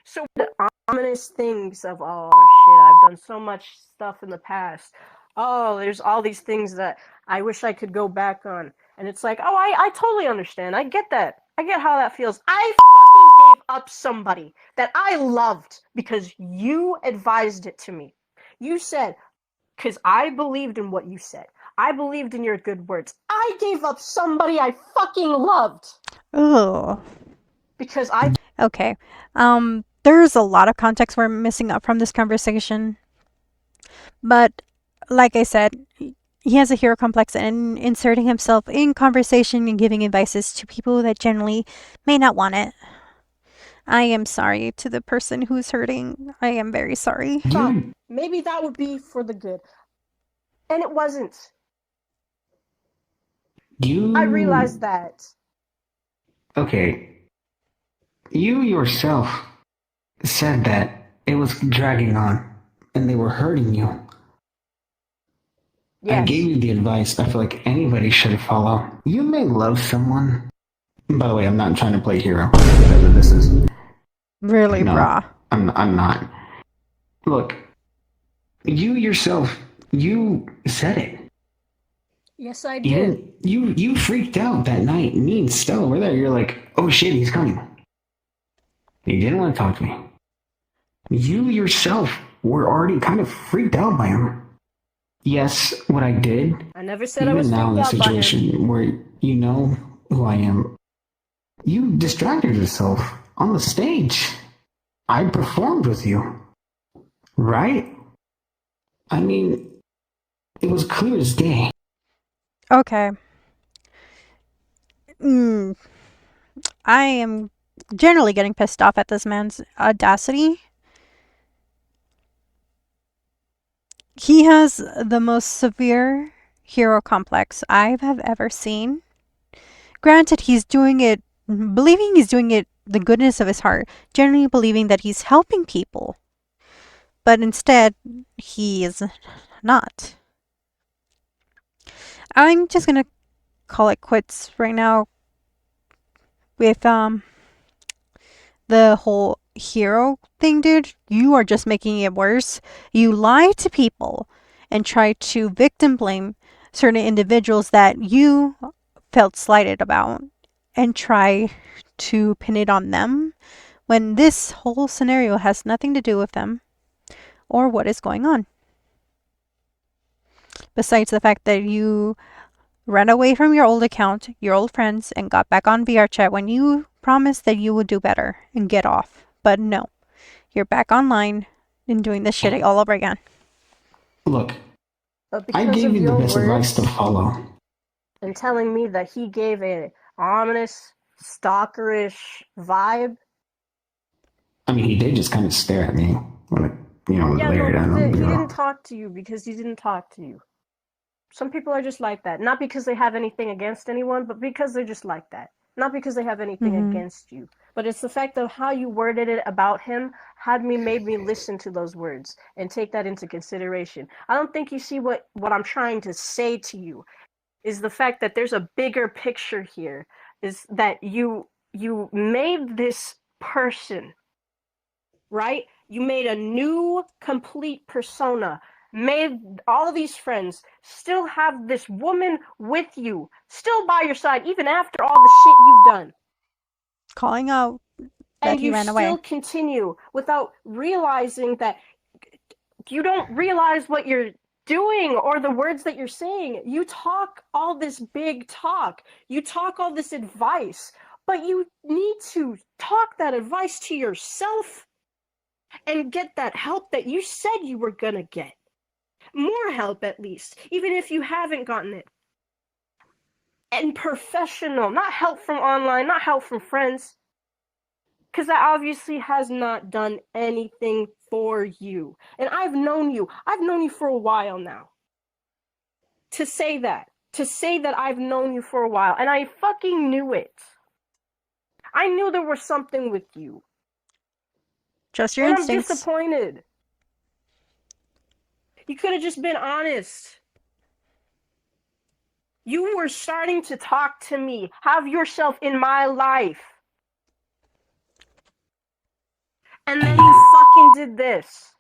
So the ominous things of, oh shit, I've done so much stuff in the past. Oh, there's all these things that I wish I could go back on. And it's like, oh, I totally understand. I get that. I get how that feels. I fucking gave up somebody that I loved because you advised it to me. You said, because I believed in what you said. I believed in your good words. I gave up somebody I fucking loved. Ugh. Because I... Okay. There's a lot of context we're missing up from this conversation. But, like I said, he has a hero complex and inserting himself in conversation and giving advices to people that generally may not want it. I am sorry to the person who's hurting. I am very sorry. Maybe that would be for the good. And it wasn't. I realized that. Okay. You yourself said that it was dragging on and they were hurting you. Yes. I gave you the advice I feel like anybody should follow. You may love someone. By the way, I'm not trying to play hero. Whatever this is. Really, No, brah. I'm not. Look, you yourself, you said it. Yes, I did. You freaked out that night. Me and Stella were there. You're like, oh shit, he's coming. You didn't want to talk to me. You yourself were already kind of freaked out by him. Yes, what I did. I never said I was even now in freaked the out by him. situation where you know who I am, you distracted yourself on the stage. I performed with you. Right? I mean, it was clear as day. Okay. I am generally getting pissed off at this man's audacity. He has the most severe hero complex I have ever seen. Granted, he's doing it, believing he's doing it the goodness of his heart, generally believing that he's helping people. But instead, he is not. I'm just gonna call it quits right now with the whole hero thing, dude. You are just making it worse. You lie to people and try to victim blame certain individuals that you felt slighted about and try to pin it on them when this whole scenario has nothing to do with them or what is going on. Besides the fact that you ran away from your old account, your old friends, and got back on VRChat when you promised that you would do better and get off. But no, you're back online and doing this shit all over again. Look, I gave you the best advice to follow. And telling me that he gave a ominous, stalkerish vibe. I mean, he did just kind of stare at me when it, later. He didn't talk to you because he didn't talk to you. Some people are just like that. Not because they have anything against anyone, but because they're just like that. Not because they have anything against you. But it's the fact of how you worded it about him made me listen to those words and take that into consideration. I don't think you see what I'm trying to say to you is the fact that there's a bigger picture here. Is that you made this person, right? You made a new, complete persona. Made all of these friends, still have this woman with you, still by your side, even after all the shit you've done. Calling out that he ran away. And you still continue without realizing that you don't realize what you're doing or the words that you're saying. You talk all this big talk. You talk all this advice, but you need to talk that advice to yourself and get that help that you said you were gonna get. More help, at least, even if you haven't gotten it. And professional, not help from online, not help from friends. Because that obviously has not done anything for you. And I've known you for a while now. To say that I've known you for a while, and I fucking knew it. I knew there was something with you. Just your instincts. I'm disappointed. You could have just been honest. You were starting to talk to me. Have yourself in my life. And then you fucking did this.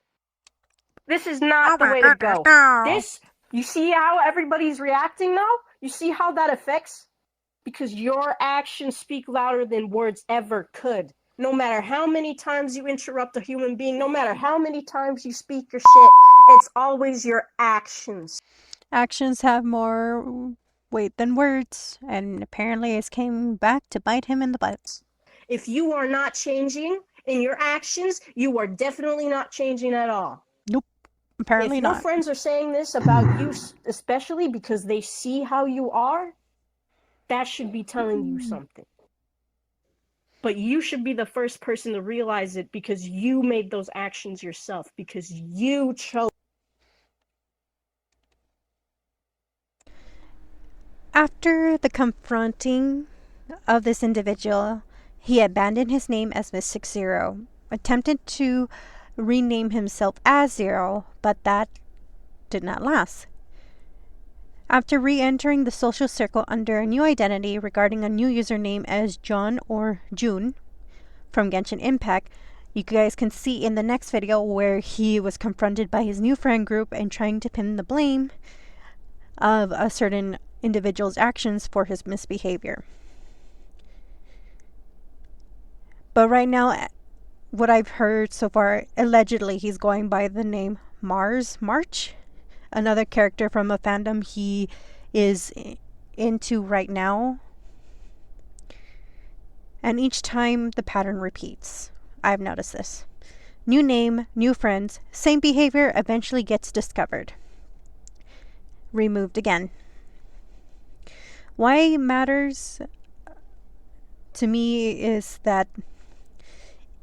This is not the way to go. You see how everybody's reacting now? You see how that affects? Because your actions speak louder than words ever could. No matter how many times you interrupt a human being, no matter how many times you speak your shit, it's always your actions. Actions have more weight than words, and apparently it came back to bite him in the butt. If you are not changing in your actions, you are definitely not changing at all. Nope. Apparently If your not. friends are saying this about you, especially because they see how you are, that should be telling you something. But you should be the first person to realize it because you made those actions yourself, because you chose. After the confronting of this individual, he abandoned his name as MysticZero, attempted to rename himself as Zero, but that did not last. After re-entering the social circle under a new identity regarding a new username as John or June from Genshin Impact, you guys can see in the next video where he was confronted by his new friend group and trying to pin the blame of a certain individual's actions for his misbehavior. But right now, what I've heard so far, allegedly he's going by the name Mars Marth, another character from a fandom he is into right now. And each time the pattern repeats. I've noticed this. New name, new friends, same behavior eventually gets discovered. Removed again. Why it matters to me is that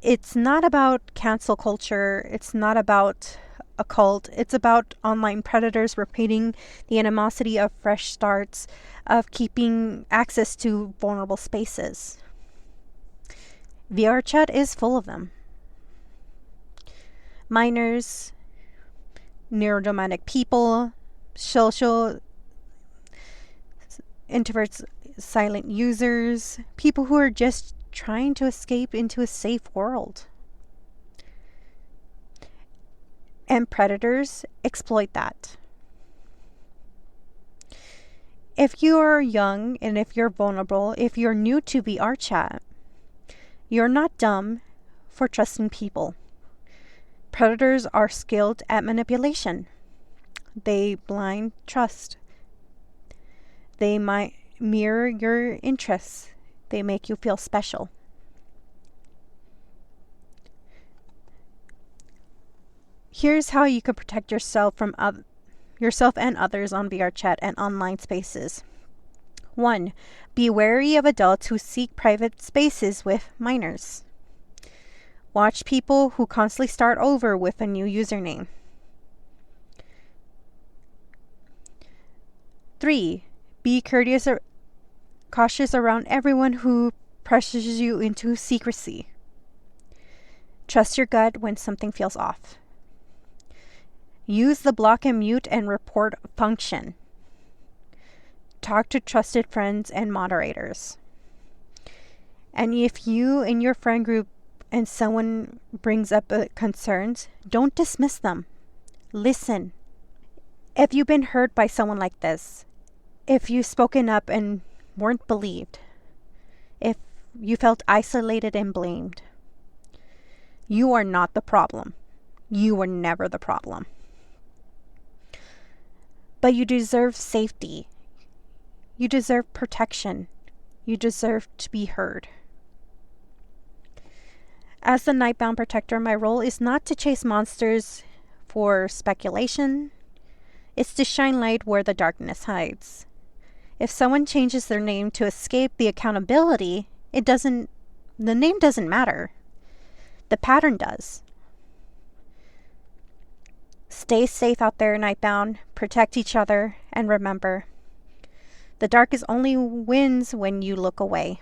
it's not about cancel culture, it's not about a cult, it's about online predators repeating the animosity of fresh starts, of keeping access to vulnerable spaces. VRChat is full of them. Minors, neurodomanic people, social introverts, silent users, people who are just trying to escape into a safe world. And predators exploit that. If you're young and if you're vulnerable, if you're new to VRChat, you're not dumb for trusting people. Predators are skilled at manipulation. They blind trust. They might mirror your interests. They make you feel special. Here's how you can protect yourself from yourself and others on VRChat and online spaces. 1. Be wary of adults who seek private spaces with minors. Watch people who constantly start over with a new username. 3. Be cautious around everyone who pressures you into secrecy. Trust your gut when something feels off. Use the block and mute and report function. Talk to trusted friends and moderators. And if you and your friend group and someone brings up concerns, don't dismiss them. Listen. If you've been hurt by someone like this, if you've spoken up and weren't believed, if you felt isolated and blamed, you are not the problem. You were never the problem. But you deserve safety. You deserve protection. You deserve to be heard. As the Nightbound protector, my role is not to chase monsters for speculation. It's to shine light where the darkness hides. If someone changes their name to escape the accountability, the name doesn't matter. The pattern does. Stay safe out there, Nightbound. Protect each other, and remember, the dark is only wins when you look away.